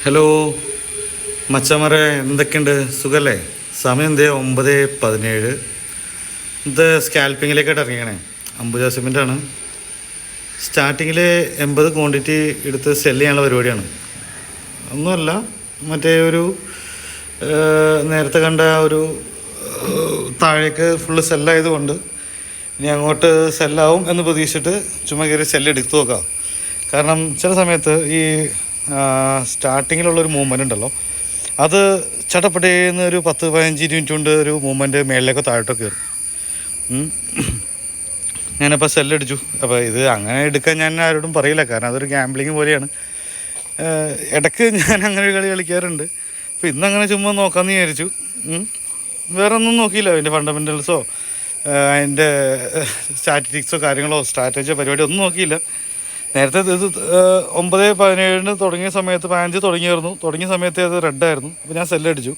Hello മച്ചമറെ, എന്തൊക്കെയുണ്ട്? സുഖല്ലേ? സമയം എന്തേ 9:17. ഇത് സ്കാൽപ്പിങ്ങിലേക്കായിട്ട് ഇറങ്ങിയണേ. അംബുജ സിമെൻ്റാണ്. സ്റ്റാർട്ടിങ്ങിൽ 80 ക്വാണ്ടിറ്റി എടുത്ത് സെല്ല് ചെയ്യാനുള്ള പരിപാടിയാണ്. ഒന്നുമല്ല, മറ്റേ ഒരു നേരത്തെ കണ്ട ഒരു താഴേക്ക് ഫുള്ള് സെല്ലായതുകൊണ്ട് ഇനി അങ്ങോട്ട് സെല്ലാവും എന്ന് പ്രതീക്ഷിച്ചിട്ട് ചുമ്മാ കയറി സെല്ല് എടുത്തു നോക്കാം. കാരണം ചില സമയത്ത് ഈ സ്റ്റാർട്ടിങ്ങിലുള്ളൊരു മൂവ്മെൻ്റ് ഉണ്ടല്ലോ, അത് ചട്ടപ്പട്ടേന്ന് ഒരു 10-15-20 മിനിറ്റ് കൊണ്ട് ഒരു മൂവ്മെൻറ്റ് മേളിലേക്കോ താഴോട്ടോ കയറും. ഞാനപ്പോൾ സെല്ലടിച്ചു. അപ്പോൾ ഇത് അങ്ങനെ എടുക്കാൻ ഞാൻ ആരോടും പറയില്ല, കാരണം അതൊരു ഗാംബ്ലിങ് പോലെയാണ്. ഇടയ്ക്ക് ഞാൻ അങ്ങനെ ഒരു കളി കളിക്കാറുണ്ട്. അപ്പോൾ ഇന്നങ്ങനെ ചുമ്മാ നോക്കാമെന്ന് വിചാരിച്ചു. വേറെ ഒന്നും നോക്കിയില്ല. അതിൻ്റെ ഫണ്ടമെൻ്റൽസോ അതിൻ്റെ സ്റ്റാറ്റിസ്റ്റിക്സോ കാര്യങ്ങളോ സ്ട്രാറ്റജിയോ പരിപാടിയോ ഒന്നും നോക്കിയില്ല. നേരത്തെ ഇത് 9:17 തുടങ്ങിയ സമയത്ത് 15 തുടങ്ങിയ സമയത്ത് അത് റെഡായിരുന്നു. അപ്പോൾ ഞാൻ സെല്ലടിച്ചു.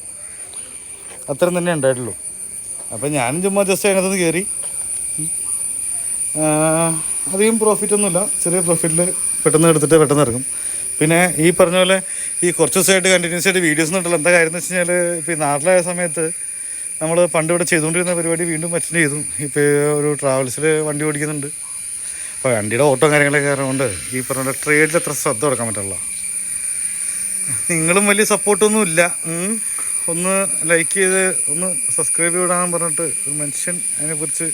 അത്രയും തന്നെ ഉണ്ടായിട്ടുള്ളൂ. അപ്പോൾ ഞാനും ചുമ്മാ ജസ്റ്റ് അതിനകത്തുനിന്ന് കയറി. അധികം പ്രോഫിറ്റൊന്നുമില്ല, ചെറിയ പ്രോഫിറ്റിൽ പെട്ടെന്ന് എടുത്തിട്ട് പെട്ടെന്ന് ഇറങ്ങും. പിന്നെ ഈ പറഞ്ഞ പോലെ ഈ കുറച്ച് ദിവസമായിട്ട് കണ്ടിന്യൂസ് ആയിട്ട് വീഡിയോസ് ഉണ്ടല്ലോ. എന്താ കാര്യം എന്ന് വെച്ച് കഴിഞ്ഞാൽ, ഇപ്പോൾ ഈ നാട്ടിലായ സമയത്ത് നമ്മൾ പണ്ട് ഇവിടെ ചെയ്തുകൊണ്ടിരുന്ന പരിപാടി വീണ്ടും അറ്റൻഡ് ചെയ്തു. ഇപ്പോൾ ഒരു ട്രാവൽസിൽ വണ്ടി ഓടിക്കുന്നുണ്ട്. അപ്പോൾ വണ്ടിയുടെ ഓട്ടോ കാര്യങ്ങളൊക്കെ കാരണം കൊണ്ട് ഈ പറഞ്ഞ ട്രേഡിൽ അത്ര ശ്രദ്ധ കൊടുക്കാൻ പറ്റില്ല. നിങ്ങളും വലിയ സപ്പോർട്ടൊന്നും ഇല്ല. ഒന്ന് ലൈക്ക് ചെയ്ത് ഒന്ന് സബ്സ്ക്രൈബ് ചെയ്തിടാൻ പറഞ്ഞിട്ട് ഒരു മനുഷ്യൻ അതിനെക്കുറിച്ച്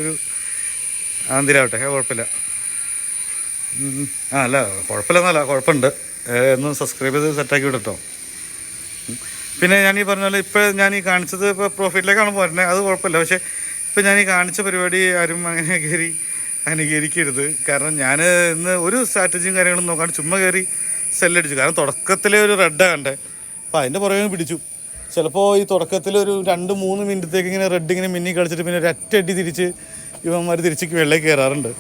ഒരു ആന്തിരാവട്ടെ. കുഴപ്പമില്ല. അല്ല കുഴപ്പമില്ലെന്നല്ല, കുഴപ്പമുണ്ട്. ഒന്ന് സബ്സ്ക്രൈബ് ചെയ്ത് സെറ്റാക്കി വിടട്ടോ. പിന്നെ ഞാൻ ഈ പറഞ്ഞ പോലെ ഇപ്പോൾ ഞാൻ ഈ കാണിച്ചത് ഇപ്പോൾ പ്രോഫിറ്റിലേക്കാണ് പറഞ്ഞത്, അത് കുഴപ്പമില്ല. പക്ഷേ ഇപ്പോൾ ഞാൻ ഈ കാണിച്ച പരിപാടി ആരും അങ്ങനെ കയറി അനുകരിക്കരുത്. കാരണം ഞാൻ ഇന്ന് ഒരു സ്ട്രാറ്റജിയും കാര്യങ്ങളും നോക്കാണ്ട് ചുമ്മാ കയറി സെല്ലടിച്ചു. കാരണം തുടക്കത്തിലെ ഒരു റെഡാണ് കണ്ടേ. അപ്പോൾ അതിൻ്റെ പുറകെ പിടിച്ചു. ചിലപ്പോൾ ഈ തുടക്കത്തിൽ ഒരു 2-3 മിനിറ്റത്തേക്ക് ഇങ്ങനെ റെഡ് ഇങ്ങനെ മിന്നി കളിച്ചിട്ട് പിന്നെ ഒരു ഒറ്റയടി തിരിച്ച് ഇവന്മാർ തിരിച്ച് വെള്ളയിൽ കയറാറുണ്ട്.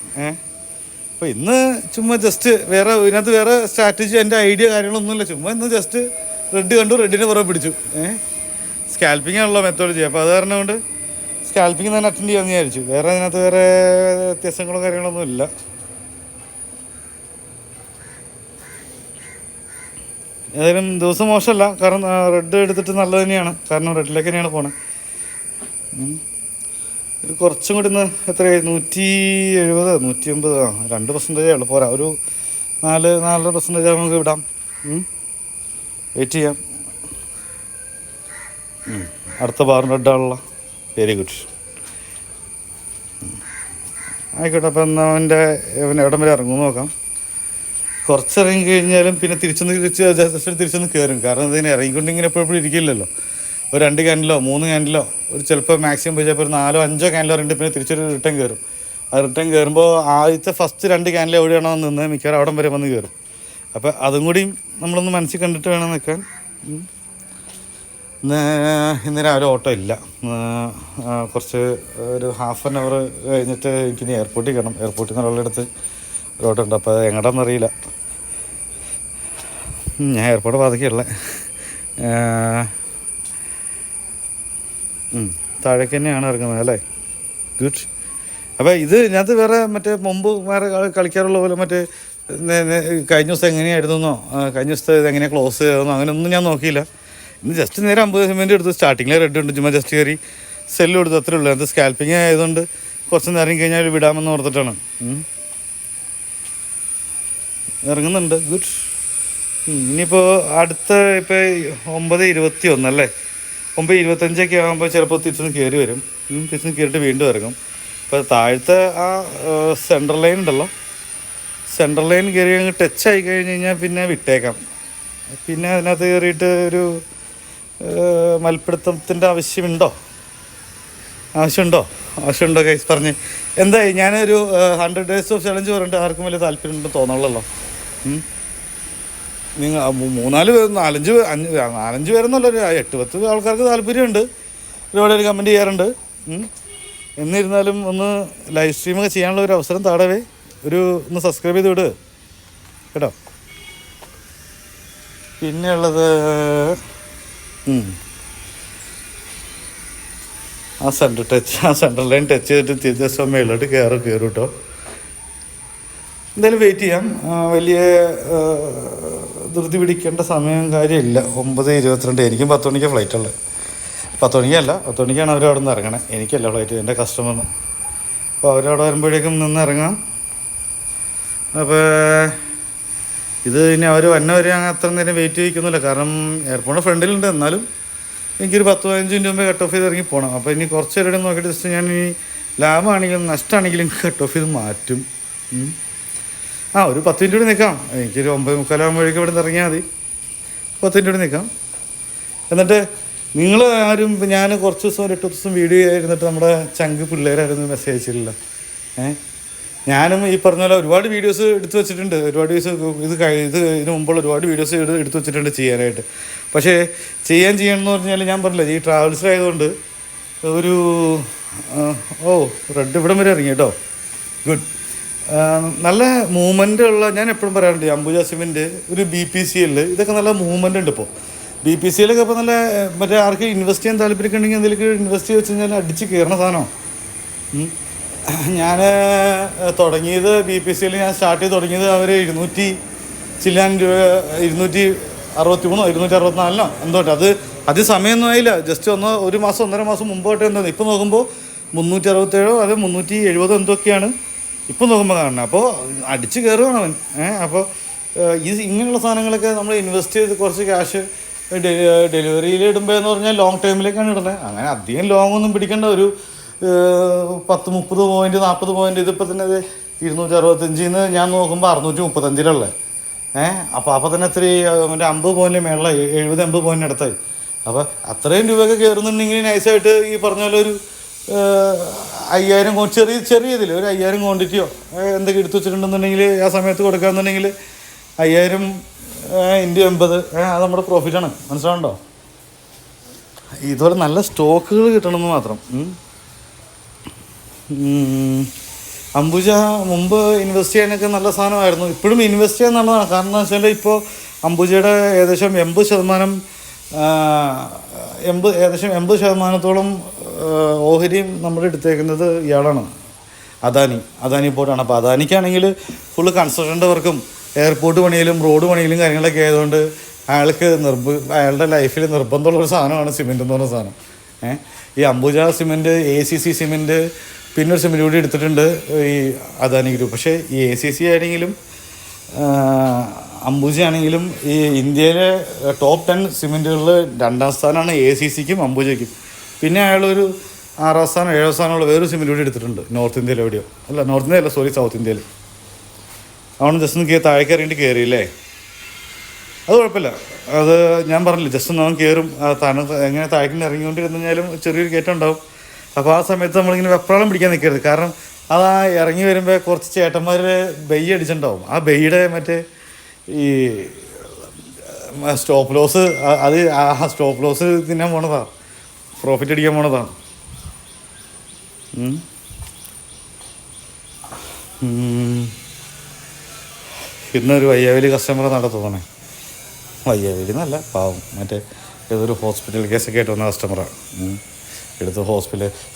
അപ്പോൾ ഇന്ന് ചുമ്മാ ജസ്റ്റ് ഇതിനകത്ത് വേറെ സ്ട്രാറ്റജി എൻ്റെ ഐഡിയ കാര്യങ്ങളൊന്നുമില്ല. ചുമ്മാ ഇന്ന് ജസ്റ്റ് റെഡ് കണ്ടു, റെഡിൻ്റെ പുറകെ പിടിച്ചു. സ്കാൽപ്പിംഗ് ആണല്ലോ മെത്തോളജി. അപ്പോൾ അത് കാരണം കൊണ്ട് സ്കാൽപ്പിംഗ് തന്നെ അറ്റൻഡ് ചെയ്യാമെന്ന് വിചാരിച്ചു. വേറെ അതിനകത്ത് വേറെ വ്യത്യാസങ്ങളോ കാര്യങ്ങളൊന്നും ഇല്ല. ഏതായാലും ദിവസം മോശമല്ല. കാരണം റെഡ് എടുത്തിട്ട് നല്ലത് തന്നെയാണ്. കാരണം റെഡിലേക്ക് തന്നെയാണ് പോണത്. ഒരു കുറച്ചും കൂടി ഇന്ന് എത്രയായി? 170, 180, 2% ഉള്ളു. പോരാ, ഒരു 4.5% നമുക്ക് വിടാം. വെയിറ്റ് ചെയ്യാം. അടുത്ത ബാർ റെഡാണല്ലോ. Very good. ആയിക്കോട്ടെ. അപ്പം എന്നാൽ എവിടം വരെ ഇറങ്ങും നോക്കാം. കുറച്ചിറങ്ങി കഴിഞ്ഞാലും പിന്നെ തിരിച്ചൊന്ന് കയറും. കാരണം ഇതിനെ ഇറങ്ങിക്കൊണ്ടിങ്ങനെ എപ്പോഴും ഇരിക്കില്ലല്ലോ. ഒരു 2 ക്യാൻഡിലോ 3 ക്യാൻഡിലോ ഒരു ചിലപ്പോൾ മാക്സിമം പോയി ചിലപ്പോൾ ഒരു 4-5 ക്യാൻഡിലോ ഉണ്ട്. പിന്നെ തിരിച്ചൊരു റിട്ടേൺ കയറും. ആ റിട്ടേൺ കയറുമ്പോൾ ആദ്യത്തെ ഫസ്റ്റ് 2 ക്യാൻഡിൽ എവിടെയാണോ നിന്ന് മിക്കവാറും അവിടം വരെ വന്ന് കയറും. അപ്പോൾ അതും കൂടി നമ്മളൊന്ന് മനസ്സിൽ കണ്ടിട്ട് വേണം നിൽക്കാൻ. ഇന്ന് രാവിലെ ഓട്ടോ ഇല്ല. കുറച്ച് ഒരു ഹാഫ് ആൻ അവർ കഴിഞ്ഞിട്ട് എനിക്കിനി എയർപോർട്ടിൽ കയറണം. എയർപോർട്ടിൽ നിന്ന് ഒരാളെടുത്ത് ഒരു ഓട്ടോ ഉണ്ട്. അപ്പോൾ അത് എങ്ങോട്ടാണെന്നറിയില്ല. ഞാൻ എയർപോർട്ട് ബാധിക്കുള്ള താഴേക്ക് തന്നെയാണ് ഇറങ്ങുന്നത് അല്ലേ. ഗുഡ്. അപ്പോൾ ഇതിനകത്ത് വേറെ മറ്റേ മുമ്പ് വേറെ കളിക്കാറുള്ള പോലെ മറ്റേ കഴിഞ്ഞ ദിവസം എങ്ങനെയായിരുന്നോ, കഴിഞ്ഞ ദിവസത്തെ ഇതെങ്ങനെയാണ് ക്ലോസ് ചെയ്തതെന്നോ അങ്ങനെയൊന്നും ഞാൻ നോക്കിയില്ല. ഇന്ന് ജസ്റ്റ് നേരെ 50 സിമെൻറ്റ് എടുത്ത് സ്റ്റാർട്ടിങ്ങിൽ റെഡ് ഉണ്ട്. ചുമ്മാ ജസ്റ്റ് കയറി സെല്ല് കൊടുത്ത് അത്രേ ഉള്ളൂ. അത് സ്കാൽപ്പിങ് ആയതുകൊണ്ട് കുറച്ച് നേരം കഴിഞ്ഞാൽ വിടാമെന്ന് ഓർത്തിട്ടാണ് ഇറങ്ങുന്നുണ്ട്. ഗുഡ്. ഇനിയിപ്പോൾ അടുത്ത ഇപ്പോൾ 9:21 അല്ലേ, 9:25 ആകുമ്പോൾ ചിലപ്പോൾ തിരിച്ചൊന്ന് കയറി വരും. തിരിച്ചൊന്ന് കയറിയിട്ട് വീണ്ടും ഇറങ്ങും. ഇപ്പോൾ താഴത്തെ ആ സെൻട്രൽ ലൈൻ ഉണ്ടല്ലോ, സെൻട്രൽ ലൈൻ കയറി അങ്ങ് ടച്ച് ആയി കഴിഞ്ഞ് കഴിഞ്ഞാൽ പിന്നെ വിട്ടേക്കാം. പിന്നെ അതിനകത്ത് കയറിയിട്ട് ഒരു മൽപ്പിടുത്തത്തിൻ്റെ ആവശ്യമുണ്ടോ ഗൈസ് പറഞ്ഞ് എന്തായി? ഞാനൊരു 100 days of challenge പറഞ്ഞിട്ട് ആർക്കും വലിയ താല്പര്യമുണ്ടെന്ന് തോന്നുള്ളല്ലോ. നിങ്ങൾ 4-5 പേരെന്നല്ല, ഒരു 8-10 ആൾക്കാർക്ക് താല്പര്യമുണ്ട്. ഒരുപാട് കമൻറ്റ് ചെയ്യാറുണ്ട്. എന്നിരുന്നാലും ഒന്ന് ലൈവ് സ്ട്രീമൊക്കെ ചെയ്യാനുള്ള ഒരു അവസരം താടവേ ഒന്ന് സബ്സ്ക്രൈബ് ചെയ്ത് വിട് കേട്ടോ. പിന്നെ ഉള്ളത് ആ സെൻട്രൽ ലൈൻ ടച്ച് ചെയ്തിട്ട് തിരിച്ച് മേളിലോട്ട് കയറും കേട്ടോ. എന്തായാലും വെയിറ്റ് ചെയ്യാം. വലിയ ധൃതി പിടിക്കേണ്ട സമയം കാര്യമില്ല. 9:22. എനിക്കും 10 മണിക്ക് ഫ്ലൈറ്റുള്ളത്. 10 മണിക്കല്ല, 10 മണിക്കാണ് അവർ അവിടെ നിന്ന് ഇറങ്ങണേ. എനിക്കല്ല ഫ്ലൈറ്റ്, എൻ്റെ കസ്റ്റമറിന്. അപ്പോൾ അവരവിടെ വരുമ്പോഴേക്കും നിന്ന് ഇറങ്ങാം. അപ്പോൾ ഇത് ഇനി അവർ വന്നവരെ അങ്ങനെ അത്ര നേരം വെയിറ്റ് ചെയ്യിക്കുന്നില്ല. കാരണം എയർപോർട്ടിൻ്റെ ഫ്രണ്ടിലുണ്ട്. എന്നാലും എനിക്കൊരു 10-15 മിനിറ്റ് മുമ്പേ കട്ട് ഓഫ് ചെയ്ത് ഇറങ്ങി പോകണം. അപ്പോൾ ഇനി കുറച്ച് നേരം നോക്കിയിട്ട് ജസ്റ്റ് ഞാൻ ഈ ലാഭമാണെങ്കിലും നഷ്ടമാണെങ്കിലും കട്ട് ഓഫ് ചെയ്ത് മാറ്റും. ഒരു 10 മിനിറ്റ് കൂടി നിൽക്കാം. എനിക്കൊരു 9:45 ഇവിടെ നിന്ന് ഇറങ്ങിയാൽ മതി. 10 മിനിറ്റ് കൂടി നിൽക്കാം. എന്നിട്ട് നിങ്ങൾ ആരും ഞാൻ കുറച്ച് ദിവസം 8 ദിവസം വീഡിയോ ആയിരുന്നിട്ട് നമ്മുടെ ചങ്ക് പിള്ളേരായിരുന്നു മെസ്സേജ് അയച്ചിട്ടില്ല. ഞാനും ഈ പറഞ്ഞ പോലെ ഒരുപാട് വീഡിയോസ് എടുത്തു വെച്ചിട്ടുണ്ട്. ഒരുപാട് വീഡിയോസ് ഇതിന് മുമ്പുള്ള ഒരുപാട് വീഡിയോസ് എടുത്തു വെച്ചിട്ടുണ്ട് ചെയ്യാനായിട്ട്. പക്ഷേ ചെയ്യണമെന്ന് പറഞ്ഞാൽ ഞാൻ പറഞ്ഞില്ല, ഈ ട്രാവൽസിലായതുകൊണ്ട് ഒരു റെഡ് ഇവിടം വരെ ഇറങ്ങി കേട്ടോ. ഗുഡ്. നല്ല മൂവ്മെൻ്റ് ഉള്ള, ഞാൻ എപ്പോഴും പറയാറുണ്ട്, അംബുജ സിമെൻറ്റ്, ഒരു BPCL, ഇതൊക്കെ നല്ല മൂവ്മെൻ്റ് ഉണ്ട് ഇപ്പോൾ. BPCL ഒക്കെ ഇപ്പോൾ നല്ല മറ്റേ ആർക്ക് ഇൻവെസ്റ്റ് ചെയ്യാൻ താല്പര്യമൊക്കെ ഉണ്ടെങ്കിൽ അതിലേക്ക് ഇൻവെസ്റ്റ് ചെയ്ത് വെച്ച് കഴിഞ്ഞാൽ അടിച്ച് കയറണ സാധനമാണ്. ഞാൻ തുടങ്ങിയത് BPCL ഞാൻ സ്റ്റാർട്ട് ചെയ്ത് തുടങ്ങിയത് അവർ 200 ചില്ലാൻ രൂപ, 263 264 എന്തോട്ടെ. അത് സമയമൊന്നും ആയില്ല. ജസ്റ്റ് ഒരു മാസം 1.5 മാസം മുമ്പോട്ട് എന്താ. ഇപ്പോൾ നോക്കുമ്പോൾ 367 അത് 370 എന്തൊക്കെയാണ് ഇപ്പോൾ നോക്കുമ്പോൾ കാണണം. അപ്പോൾ അടിച്ച് കയറുകയാണ് അവൻ. അപ്പോൾ ഇങ്ങനെയുള്ള സാധനങ്ങളൊക്കെ നമ്മൾ ഇൻവെസ്റ്റ് ചെയ്ത് കുറച്ച് ക്യാഷ് ഡെലിവറിയിൽ ഇടുമ്പോൾ എന്ന് പറഞ്ഞാൽ ലോങ് ടൈമിലേക്കാണ് ഇടുന്നത്. അങ്ങനെ അധികം ലോങ് ഒന്നും പിടിക്കേണ്ട. ഒരു 10-30 പോയിൻറ്റ് 40 പോയിൻറ്റ്. ഇതിപ്പോൾ തന്നെ 265 ഞാൻ നോക്കുമ്പോൾ 635 അപ്പോൾ തന്നെ എത്ര മറ്റേ 50 പോയിൻറ്റ് മേളിൽ 70-80 പോയിൻറ്റ് അടുത്തായി. അപ്പോൾ അത്രയും രൂപയൊക്കെ കയറുന്നുണ്ടെങ്കിൽ നൈസായിട്ട് ഈ പറഞ്ഞ പോലെ ഒരു 5000 ചെറിയതിൽ ഒരു 5000 ക്വാണ്ടിറ്റിയോ എന്തൊക്കെ എടുത്തു വെച്ചിട്ടുണ്ടെന്നുണ്ടെങ്കിൽ ആ സമയത്ത് കൊടുക്കാമെന്നുണ്ടെങ്കിൽ 5000 × 80 അത് നമ്മുടെ പ്രോഫിറ്റാണ്. മനസ്സിലാവുണ്ടോ? ഇതുപോലെ നല്ല സ്റ്റോക്കുകൾ കിട്ടണമെന്ന് മാത്രം. അംബുജ മുമ്പ് ഇൻവെസ്റ്റ് ചെയ്യാനൊക്കെ നല്ല സാധനമായിരുന്നു. ഇപ്പോഴും ഇൻവെസ്റ്റ് ചെയ്യാൻ നല്ലതാണ്. കാരണം എന്താ വെച്ചാൽ ഇപ്പോൾ അംബുജയുടെ ഏകദേശം 80% ഓഹരിയും നമ്മൾ എടുത്തേക്കുന്നത് ഇയാളാണ്, അദാനി പോർട്ടാണ്. അപ്പോൾ അദാനിക്കാണെങ്കിൽ ഫുള്ള് കൺസ്ട്രക്ഷൻ്റെ വർക്കും എയർപോർട്ട് പണിയിലും റോഡ് പണിയിലും കാര്യങ്ങളൊക്കെ ആയതുകൊണ്ട് അയാളുടെ ലൈഫിൽ നിർബന്ധമുള്ളൊരു സാധനമാണ് സിമെൻറ്റ് എന്ന് പറഞ്ഞ സാധനം. ഈ അംബുജ സിമെൻറ്റ്, ACC സിമെൻറ്റ്, പിന്നെ ഒരു സിമെൻറ്റ് കൂടി എടുത്തിട്ടുണ്ട് ഈ അദാനി ഗ്രൂപ്പ്. പക്ഷേ ഈ ACC ആണെങ്കിലും അംബുജ ആണെങ്കിലും ഈ ഇന്ത്യയിലെ ടോപ്പ് 10 സിമെൻറ്റുകളിൽ 2ാം സ്ഥാനമാണ് ACCക്കും അംബുജയ്ക്കും. പിന്നെ അയാളൊരു 6ാം സ്ഥാനം 7ാം സ്ഥാനമുള്ള വേറൊരു സിമെൻറ്റ് കൂടി എടുത്തിട്ടുണ്ട് നോർത്ത് ഇന്ത്യയിൽ. എവിടെയോ നോർത്ത് ഇന്ത്യയല്ല, സൗത്ത് ഇന്ത്യയിൽ. അവിടെ ജസ്റ്റ് ഒന്ന് താഴേക്ക് ഇറങ്ങിയിട്ട് കയറിയില്ലേ, അത് കുഴപ്പമില്ല. അത് ഞാൻ പറഞ്ഞില്ല, ജസ്റ്റ് ഒന്ന് അവൻ കയറും. എങ്ങനെ താഴേക്ക് ഇറങ്ങിക്കൊണ്ടിരുന്നാലും ചെറിയൊരു കയറ്റം ഉണ്ടാവും. അപ്പോൾ ആ സമയത്ത് നമ്മളിങ്ങനെ വെപ്രാളം പിടിക്കാൻ നിൽക്കരുത്. കാരണം അത് ഇറങ്ങി വരുമ്പോൾ കുറച്ച് ചേട്ടന്മാർ ബെയ്യ് അടിച്ചിട്ടുണ്ടാവും. ആ ബെയ്യുടെ മറ്റേ ഈ സ്റ്റോപ്പ് ലോസ്, അത് ആ സ്റ്റോപ്പ് ലോസ് തിന്നാൻ പോണതാണ്, പ്രോഫിറ്റ് അടിക്കാൻ പോണതാണ്. ഇന്നൊരു വയ്യാവേലി കസ്റ്റമറെ നടത്തുന്നേ. വയ്യാവേലി എന്നല്ല, പാവം, മറ്റേ ഏതൊരു ഹോസ്പിറ്റൽ കേസൊക്കെ ആയിട്ട് വന്ന കസ്റ്റമറാണ്.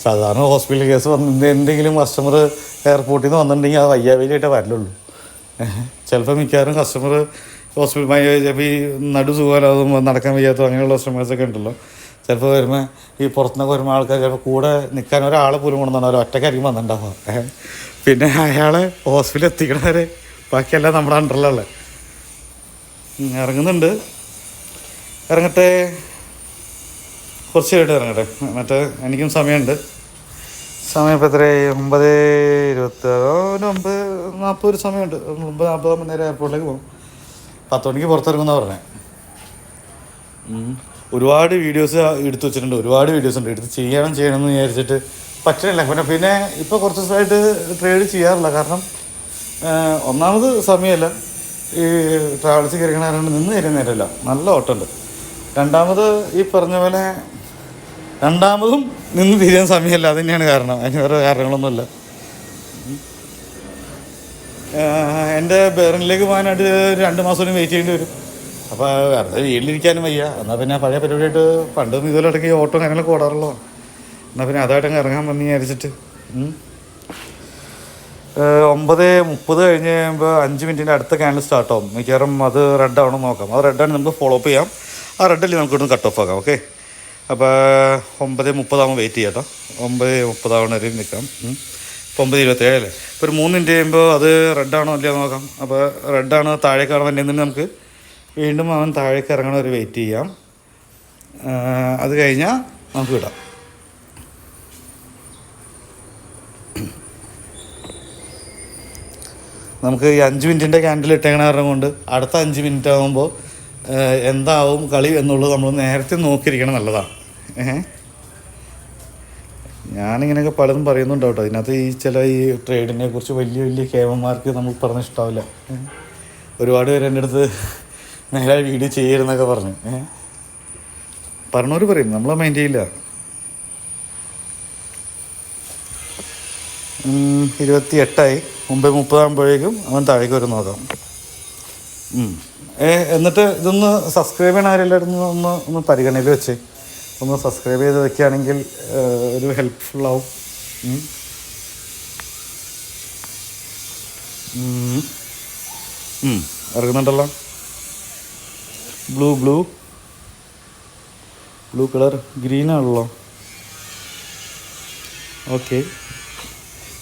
സാധാരണ ഹോസ്പിറ്റൽ കേസ് എന്തെങ്കിലും കസ്റ്റമർ എയർപോർട്ടിൽ നിന്ന് വന്നിട്ടുണ്ടെങ്കിൽ അത് വയ്യാവേലിയായിട്ടേ വരലുള്ളൂ. ചിലപ്പോൾ മിക്കവാറും കസ്റ്റമർ ഹോസ്പിറ്റൽ ചിലപ്പോൾ ഈ സുഖമല്ലാതും നടക്കാൻ വയ്യാത്തതും അങ്ങനെയുള്ള കസ്റ്റമേഴ്സൊക്കെ ഉണ്ടല്ലോ. ചിലപ്പോൾ വരുമ്പോൾ ഈ പുറത്തുനിന്നൊക്കെ വരുമ്പോൾ ആൾക്കാർ ചിലപ്പോൾ കൂടെ നിൽക്കാൻ ഒരാളെ പോലും കൊണ്ടുവന്നാണ്, അവർ ഒറ്റയ്ക്കായിരിക്കും വന്നിട്ടുണ്ടാവുക. പിന്നെ അയാളെ ഹോസ്പിറ്റലിൽ എത്തിക്കണവരെ ബാക്കിയെല്ലാം നമ്മുടെ അണ്ടറിലുള്ള ഇറങ്ങുന്നുണ്ട്. ഇറങ്ങട്ടെ, കുറച്ചായിട്ട് ഇറങ്ങട്ടെ. മറ്റേ എനിക്കും സമയമുണ്ട്. സമയം ഇപ്പോൾ എത്രയായി? 9:26, 9:40 സമയമുണ്ട്. 9:40 നേരം എയർപോർട്ടിലേക്ക് പോകും. 10 മണിക്ക് പുറത്തിറങ്ങുമെന്നാണ് പറഞ്ഞത്. ഒരുപാട് വീഡിയോസ് എടുത്തു വെച്ചിട്ടുണ്ട്, ഒരുപാട് വീഡിയോസ് ഉണ്ട്. എടുത്ത് ചെയ്യണമെന്ന് വിചാരിച്ചിട്ട് പറ്റണില്ല. പിന്നെ ഇപ്പോൾ കുറച്ച് ദിവസമായിട്ട് ട്രേഡ് ചെയ്യാറില്ല. കാരണം ഒന്നാമത് സമയമല്ല, ഈ ട്രാവൽസ് കയറിക്കണാറുണ്ട്, നിന്ന് തരുന്ന നേരമില്ല, നല്ല ഓട്ടമുണ്ട്. രണ്ടാമത് ഈ പറഞ്ഞ പോലെ രണ്ടാമതും നിന്ന് തിരിയാൻ സമയമല്ല. അത് തന്നെയാണ് കാരണം, അതിന് വേറെ കാരണങ്ങളൊന്നുമില്ല. എൻ്റെ ബെറിനിലേക്ക് പോകാനായിട്ട് 2 മാസം വെയിറ്റ് ചെയ്യേണ്ടി വരും. അപ്പോൾ വെറുതെ വീട്ടിലിരിക്കാനും വയ്യ. എന്നാൽ പിന്നെ പഴയ പരിപാടിയായിട്ട് പണ്ടും ഇതുപോലെ ഇടയ്ക്ക് ഓട്ടോ കാര്യങ്ങളൊക്കെ ഓടാറുള്ളതാണ്. എന്നാൽ പിന്നെ അതായിട്ടങ്ങ് ഇറങ്ങാൻ വന്ന് വിചാരിച്ചിട്ട് 9:30 കഴിഞ്ഞ് കഴിയുമ്പോൾ 5 മിനിറ്റിൻ്റെ അടുത്ത ക്യാൻഡിൽ സ്റ്റാർട്ടാവും. മിക്കവാറും അത് റെഡ് ആവണം നോക്കാം. അത് റെഡാണ് നമുക്ക് ഫോളോ അപ്പ് ചെയ്യാം. ആ റെഡല്ലേ നമുക്ക് ഇവിടുന്ന് കട്ട് ഓഫ് ആക്കാം. ഓക്കെ, അപ്പോൾ 9:30 ആകുമ്പോൾ വെയിറ്റ് ചെയ്യാം കേട്ടോ. 9:30 ആവണ വരെ നിൽക്കാം. ഇപ്പോൾ 9:27 അല്ലേ. ഇപ്പോൾ ഒരു 3 മിനിറ്റ് കഴിയുമ്പോൾ അത് റെഡാണോ അല്ലയോ നോക്കാം. അപ്പോൾ റെഡാണ് താഴേക്കാണ് വന്നതെന്ന് നമുക്ക് വീണ്ടും അവൻ താഴേക്ക് ഇറങ്ങണ ഒരു വെയിറ്റ് ചെയ്യാം. അത് കഴിഞ്ഞാൽ നമുക്ക് വിടാം. നമുക്ക് ഈ 5 മിനിറ്റിൻ്റെ ക്യാൻഡിൽ ഇട്ടേക്കണ കാരണം കൊണ്ട് അടുത്ത 5 മിനിറ്റ് ആകുമ്പോൾ എന്താവും കളി എന്നുള്ളത് നമ്മൾ നേരത്തെ നോക്കിയിരിക്കണം. നല്ലതാണ്. ഞാനിങ്ങനെയൊക്കെ പലതും പറയുന്നുണ്ട് കേട്ടോ. ഇതിനകത്ത് ഈ ചില ഈ ട്രേഡിനെ കുറിച്ച് വലിയ വലിയ കേവന്മാർക്ക് നമ്മൾ പറഞ്ഞ ഇഷ്ടാവില്ല. ഒരുപാട് പേര് എൻ്റെ അടുത്ത് നേരെ വീഡിയോ ചെയ്യരുതെന്നൊക്കെ പറഞ്ഞു. പറഞ്ഞവർ പറയും, നമ്മളെ മൈൻഡ് ചെയ്യില്ല. 28 9:30 ആകുമ്പോഴേക്കും അവൻ താഴേക്ക് വരും നോക്കാം. എന്നിട്ട് ഇതൊന്ന് സബ്സ്ക്രൈബ് ചെയ്യണ ആരെല്ലാവരും ഒന്ന് പരിഗണനയിൽ വെച്ച് ഒന്ന് സബ്സ്ക്രൈബ് ചെയ്ത് വെക്കുകയാണെങ്കിൽ ഒരു ഹെൽപ്ഫുള്ളാവും. ഇറങ്ങുന്നുണ്ടല്ലോ ബ്ലൂ കളർ. ഗ്രീനാണല്ലോ. ഓക്കെ,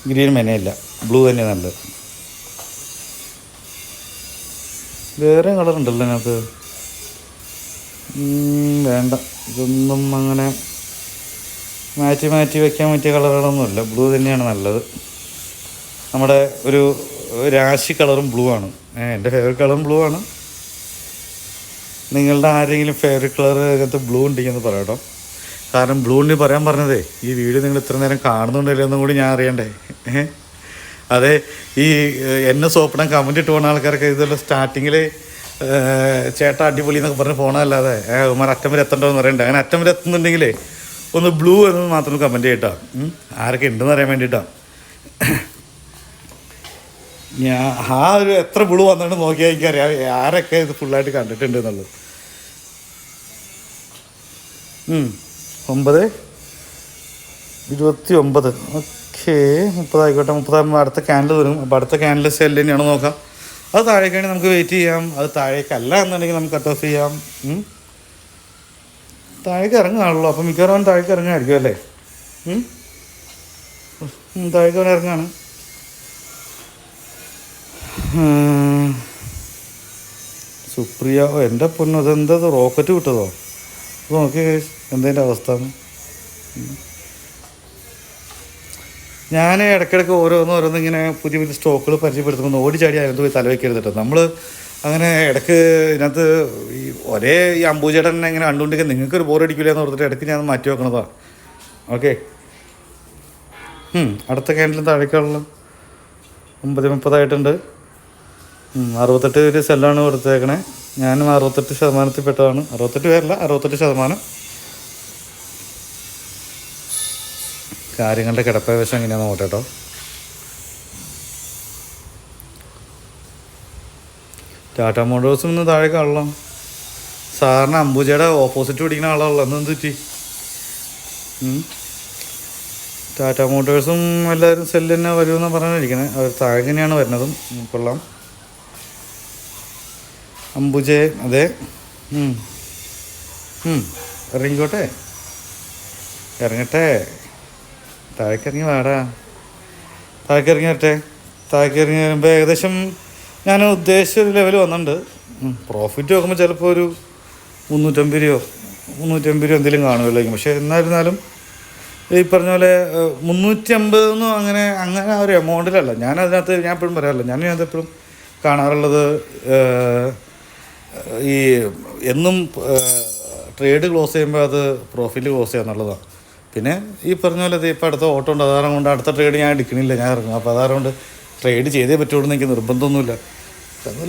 ഗ്രീൻ മെനയില്ല, ബ്ലൂ തന്നെ നല്ലത്. വേറെ കളർ ഉണ്ടല്ലോ അതിനകത്ത്. വേണ്ട, ഇതൊന്നും അങ്ങനെ മാറ്റി വയ്ക്കാൻ പറ്റിയ കളറുകളൊന്നുമില്ല. ബ്ലൂ തന്നെയാണ് നല്ലത്. നമ്മുടെ ഒരു രാശി കളറും ബ്ലൂ ആണ്. എൻ്റെ ഫേവറേറ്റ് കളറും ബ്ലൂ ആണ്. നിങ്ങളുടെ ആരെങ്കിലും ഫേവറേറ്റ് കളർ അങ്ങനത്തെ ബ്ലൂ ഉണ്ടെങ്കിൽ പറയാം കേട്ടോ. കാരണം ബ്ലൂവിന് പറയാൻ പറഞ്ഞതേ, ഈ വീഡിയോ നിങ്ങൾ ഇത്ര നേരം കാണുന്നുണ്ടല്ലോ എന്നും കൂടി ഞാൻ അറിയണ്ടേ. അതെ, ഈ എന്നെ സോപ്പിടാൻ കമൻറ്റ് ഇട്ട് പോകുന്ന ആൾക്കാർക്ക് ഇതുപോലെ സ്റ്റാർട്ടിങ്ങിൽ ചേട്ടാ അടിപൊളി എന്നൊക്കെ പറഞ്ഞ് പോകണമല്ലാതെ ഉമാർ അറ്റം വരെ എത്തണ്ടോന്ന് പറയണ്ടേ. അങ്ങനെ അറ്റം വരെ എത്തുന്നുണ്ടെങ്കിലേ ഒന്ന് ബ്ലൂ എന്ന് മാത്രം കമൻറ്റ് ചെയ്യട്ടോ. ആരൊക്കെ ഉണ്ടെന്ന് അറിയാൻ വേണ്ടിയിട്ടാണ്. ഞാൻ ആ ഒരു എത്ര ബ്ലൂ വന്നിട്ട് നോക്കിയാൽ എനിക്കറിയാം ആരൊക്കെ ഇത് ഫുള്ളായിട്ട് കണ്ടിട്ടുണ്ട് എന്നുള്ളത്. 9:29. ഓക്കെ, 30 ആയിക്കോട്ടെ. 30 അടുത്ത ക്യാൻഡിൽ വരും. അപ്പോൾ അടുത്ത ക്യാൻഡിൽ സെൽ തന്നെയാണ് നോക്കാം. അത് താഴേക്കാണെങ്കിൽ നമുക്ക് വെയിറ്റ് ചെയ്യാം. അത് താഴേക്കല്ല എന്നുണ്ടെങ്കിൽ നമുക്ക് കട്ട് ഓഫ് ചെയ്യാം. താഴേക്ക് ഇറങ്ങുകയാണല്ലോ. അപ്പം മിക്കവാറും താഴേക്ക് ഇറങ്ങുമായിരിക്കും അല്ലേ. താഴേക്ക് അവൻ ഇറങ്ങാണ്. സുപ്രിയ, എൻ്റെ പൊന്നു, അതെന്താ റോക്കറ്റ് വിട്ടതോ? അത് നോക്കി എന്തതിൻ്റെ അവസ്ഥ. ഞാൻ ഇടയ്ക്കിടയ്ക്ക് ഓരോന്ന് ഇങ്ങനെ പുതിയ സ്റ്റോക്കുകൾ പരിചയപ്പെടുത്തുമ്പോൾ ഓടിച്ചാടി അതിനകത്ത് പോയി തലവെക്കരുത് കേട്ടോ. നമ്മൾ അങ്ങനെ ഇടയ്ക്ക് ഇതിനകത്ത് ഒരേ ഈ അമ്പൂചേട്ടൻ ഇങ്ങനെ കണ്ടുകൊണ്ടിരിക്കുക നിങ്ങൾക്കൊരു ബോറടിക്കില്ല എന്ന് ഓർത്തിട്ട് ഇടയ്ക്ക് ഞാൻ മാറ്റി വെക്കണതാണ്. ഓക്കെ, അടുത്ത ക്യാൻഡിലും താഴേക്കുള്ള 9:30 68 ഒരു സെല്ലാണ് കൊടുത്തേക്കണേ. ഞാനും 68% പെട്ടതാണ്. 68 പേരല്ല, 68%. കാര്യങ്ങളുടെ കിടപ്പവശം എങ്ങനെയാണെന്ന് നോക്കട്ടെ കേട്ടോ. ടാറ്റ മോട്ടോഴ്സും ഇന്ന് താഴേക്കാണല്ലോ. സാറിന് അംബുജയുടെ ഓപ്പോസിറ്റ് പിടിക്കുന്ന ആളാണല്ലോ. എന്ത് പറ്റി? ടാറ്റ മോട്ടോഴ്സും എല്ലാവരും സെല്ല് തന്നെ വരുമെന്നാണ് പറഞ്ഞിരിക്കുന്നത്. അവർ താഴെ തന്നെയാണ് വരുന്നതും. കൊള്ളാം. അംബുജെ, അതെ. ഇറങ്ങിക്കോട്ടെ, ഇറങ്ങട്ടെ. താഴേക്ക് ഇറങ്ങി വാടാ. താഴേക്ക് ഇറങ്ങി വരട്ടെ. താഴേക്ക് ഇറങ്ങി വരുമ്പോൾ ഏകദേശം ഞാൻ ഉദ്ദേശിച്ച ഒരു ലെവൽ വന്നിട്ടുണ്ട്. പ്രോഫിറ്റ് നോക്കുമ്പോൾ ചിലപ്പോൾ ഒരു 350 രൂപയോ എന്തെങ്കിലും കാണുമല്ലായിരിക്കും. പക്ഷേ എന്നായിരുന്നാലും ഈ പറഞ്ഞ പോലെ 350 അങ്ങനെ ആ ഒരു എമൗണ്ടിലല്ല. ഞാൻ എപ്പോഴും പറയാറില്ല. ഞാനത് എപ്പോഴും കാണാറുള്ളത് ഈ എന്നും ട്രേഡ് ക്ലോസ് ചെയ്യുമ്പോൾ അത് പ്രോഫിറ്റ് ക്ലോസ് ചെയ്യുക എന്നുള്ളതാണ്. പിന്നെ ഈ പറഞ്ഞ പോലെ ഇപ്പോൾ അടുത്ത ഓട്ടം ഉണ്ട്. അതാരം കൊണ്ട് അടുത്ത ട്രേഡ് ഞാൻ എടുക്കണില്ല, ഞാൻ ഇറങ്ങും. അപ്പോൾ അതാരം കൊണ്ട് ട്രേഡ് ചെയ്തേ പറ്റുള്ളൂ എന്ന് എനിക്ക് നിർബന്ധമൊന്നുമില്ല.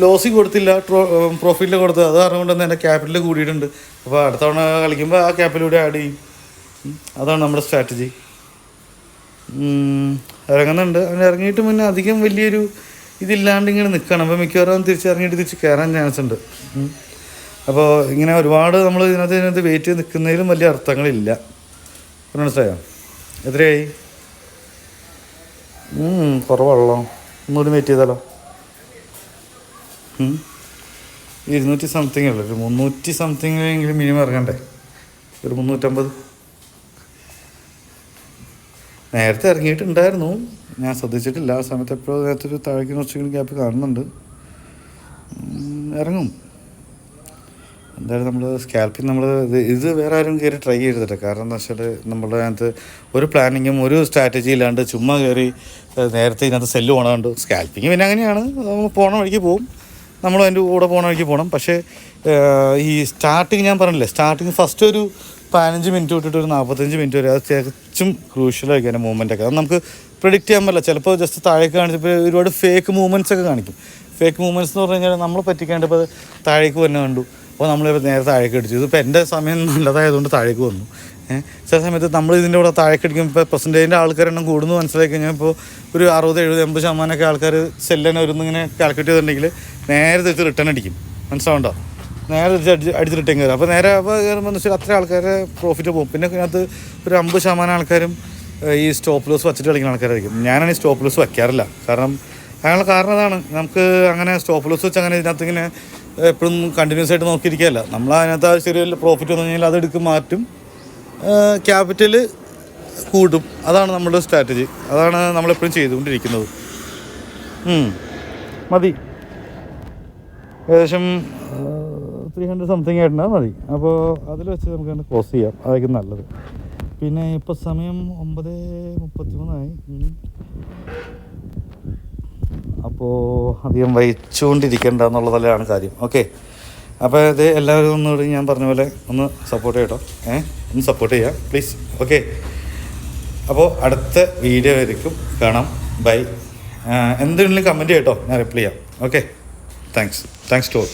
ലോസിൽ കൊടുത്തില്ല, പ്രോഫിറ്റിൽ കൊടുത്തത്. അത് കാരണം കൊണ്ട് തന്നെ എൻ്റെ ക്യാപിറ്റൽ കൂടിയിട്ടുണ്ട്. അപ്പോൾ അടുത്ത തവണ കളിക്കുമ്പോൾ ആ ക്യാപിറ്റൽ കൂടി ആഡ് ചെയ്യും. അതാണ് നമ്മുടെ സ്ട്രാറ്റജി. ഇറങ്ങുന്നുണ്ട്. അവൻ ഇറങ്ങിയിട്ട് മുന്നേ അധികം വലിയൊരു ഇതില്ലാണ്ട് ഇങ്ങനെ നിൽക്കണം. അപ്പോൾ മിക്കവാറും തിരിച്ചിറങ്ങിയിട്ട് തിരിച്ച് കയറാൻ ചാൻസ് ഉണ്ട്. അപ്പോൾ ഇങ്ങനെ ഒരുപാട് നമ്മൾ ഇതിനകത്ത് വെയിറ്റ് ചെയ്ത് നിൽക്കുന്നതിലും വലിയ അർത്ഥങ്ങളില്ല. മനസ്സിലായോ? എത്രയായി? കുറവാണല്ലോ. ഒന്നുകൂടി വെയിറ്റ് ചെയ്താലോ? 200 സംതിങ് ഉള്ളൂ. ഒരു 300 സംതിങ് എങ്കിലും മിനിമം ഇറങ്ങണ്ടേ? ഒരു 350 നേരത്തെ ഇറങ്ങിയിട്ടുണ്ടായിരുന്നു, ഞാൻ ശ്രദ്ധിച്ചിട്ടില്ല. ആ സമയത്ത് എപ്പോഴും നേരത്തെ ഒരു താഴേക്ക് കുറച്ചെങ്കിലും ഗ്യാപ്പ് കാണുന്നുണ്ട്. ഇറങ്ങും എന്തായാലും. നമ്മൾ സ്കാൽപ്പിൽ ഇത് വേറെ ആരും കയറി ട്രൈ ചെയ്തിട്ട്. കാരണം എന്താ വെച്ചാൽ നമ്മളുടെ അതിനകത്ത് ഒരു പ്ലാനിങ്ങും ഒരു സ്ട്രാറ്റജി ഇല്ലാണ്ട് ചുമ്മാ കയറി നേരത്തെ ഇതിനകത്ത് സെല്ല് പോകണമുണ്ട്. സ്കാൽപ്പിങ് പിന്നെ അങ്ങനെയാണ്, പോകണ വഴിക്ക് പോവും, നമ്മളും അതിൻ്റെ കൂടെ പോകണ വഴിക്ക് പോകണം. പക്ഷേ ഈ സ്റ്റാർട്ടിങ് ഞാൻ പറഞ്ഞില്ലേ, സ്റ്റാർട്ടിങ് ഫസ്റ്റ് ഒരു 15 മിനിറ്റ് തൊട്ടിട്ട് ഒരു 45 മിനിറ്റ് വരെ അത് തികച്ചും ക്രൂഷ്യലായിരിക്കും അതിൻ്റെ മൂവ്മെൻറ്റൊക്കെ. അത് നമുക്ക് പ്രിഡിക്റ്റ് ചെയ്യാൻ പറ്റില്ല. ചിലപ്പോൾ ജസ്റ്റ് താഴേക്ക് കാണിച്ചപ്പോൾ ഒരുപാട് ഫേക്ക് മൂവ്മെൻറ്റ്സ് ഒക്കെ കാണിക്കും. ഫേക്ക് മൂവ്മെൻറ്റ്സ് എന്ന് പറഞ്ഞു കഴിഞ്ഞാൽ നമ്മൾ പറ്റിക്കാണ്ട് ഇപ്പോൾ താഴേക്ക് തന്നെ കണ്ടു, അപ്പോൾ നമ്മളിപ്പോൾ നേരെ താഴേക്ക് അടിച്ചു. ഇതിപ്പോൾ എൻ്റെ സമയം നല്ലതായതുകൊണ്ട് താഴേക്ക് വന്നു. ചില സമയത്ത് നമ്മൾ ഇതിൻ്റെ കൂടെ താഴേക്ക് അടിക്കുമ്പോൾ ഇപ്പോൾ പെർസെൻറ്റേജിൻ്റെ ആൾക്കാരെണ്ണം കൂടുന്നു മനസ്സിലാക്കി കഴിഞ്ഞാൽ ഇപ്പോൾ ഒരു 60, 70, 80% ആൾക്കാർ സെല്ലിനെ ഇങ്ങനെ കാൽക്കുലേറ്റ് ചെയ്തിട്ടുണ്ടെങ്കിൽ നേരെ തിരിച്ച് റിട്ടേൺ അടിക്കും. മനസ്സിലാവുണ്ടോ? നേരെ അടിച്ച് റിട്ടേൺ കയറും. അപ്പോൾ നേരെ കയറുമ്പോൾ എന്ന് വെച്ചാൽ അത്ര ആൾക്കാരെ പ്രോഫിറ്റ് പോകും. പിന്നെ അതിനകത്ത് ഒരു 50% ആൾക്കാരും ഈ സ്റ്റോപ്പ് ലോസ് വച്ചിട്ട് കളിക്കുന്ന ആൾക്കാരായിരിക്കും. ഞാനാണ് ഈ സ്റ്റോപ്പ് ലോസ് വയ്ക്കാറില്ല. അതിനുള്ള കാരണം അതാണ്, നമുക്ക് അങ്ങനെ സ്റ്റോപ്പ് ലോസ് വെച്ച് അങ്ങനെ ഇതിനകത്ത് ഇങ്ങനെ എപ്പോഴും കണ്ടിന്യൂസ് ആയിട്ട് നോക്കിയിരിക്കുകയല്ല. നമ്മൾ അതിനകത്ത് ചെറിയ പ്രോഫിറ്റ് വന്നു കഴിഞ്ഞാൽ അതെടുക്കും മാറ്റും, ക്യാപിറ്റൽ കൂട്ടും. അതാണ് നമ്മുടെ സ്ട്രാറ്റജി, അതാണ് നമ്മളെപ്പോഴും ചെയ്തുകൊണ്ടിരിക്കുന്നത്. മതി, ഏകദേശം 300 സംതിങ് ആയിട്ടുണ്ടാകും, മതി. അപ്പോൾ അതിൽ വെച്ച് നമുക്ക് തന്നെ ക്ലോസ് ചെയ്യാം, അതായിരിക്കും നല്ലത്. പിന്നെ ഇപ്പോൾ സമയം 9:33 അപ്പോൾ അധികം വഹിച്ചുകൊണ്ടിരിക്കേണ്ട എന്നുള്ളതല്ലാണ് കാര്യം. ഓക്കെ, അപ്പോൾ ഇത് എല്ലാവരും ഒന്നുകൂടി ഞാൻ പറഞ്ഞ പോലെ ഒന്ന് സപ്പോർട്ട് ചെയ്യട്ടോ. ഒന്ന് സപ്പോർട്ട് ചെയ്യാം പ്ലീസ്. ഓക്കെ, അപ്പോൾ അടുത്ത വീഡിയോ ആയിരിക്കും, കാണാം. ബൈ. എന്തെങ്കിലും കമൻറ്റ് ചെയ്യട്ടോ, ഞാൻ റിപ്ലൈ ചെയ്യാം. Okay, thanks to all.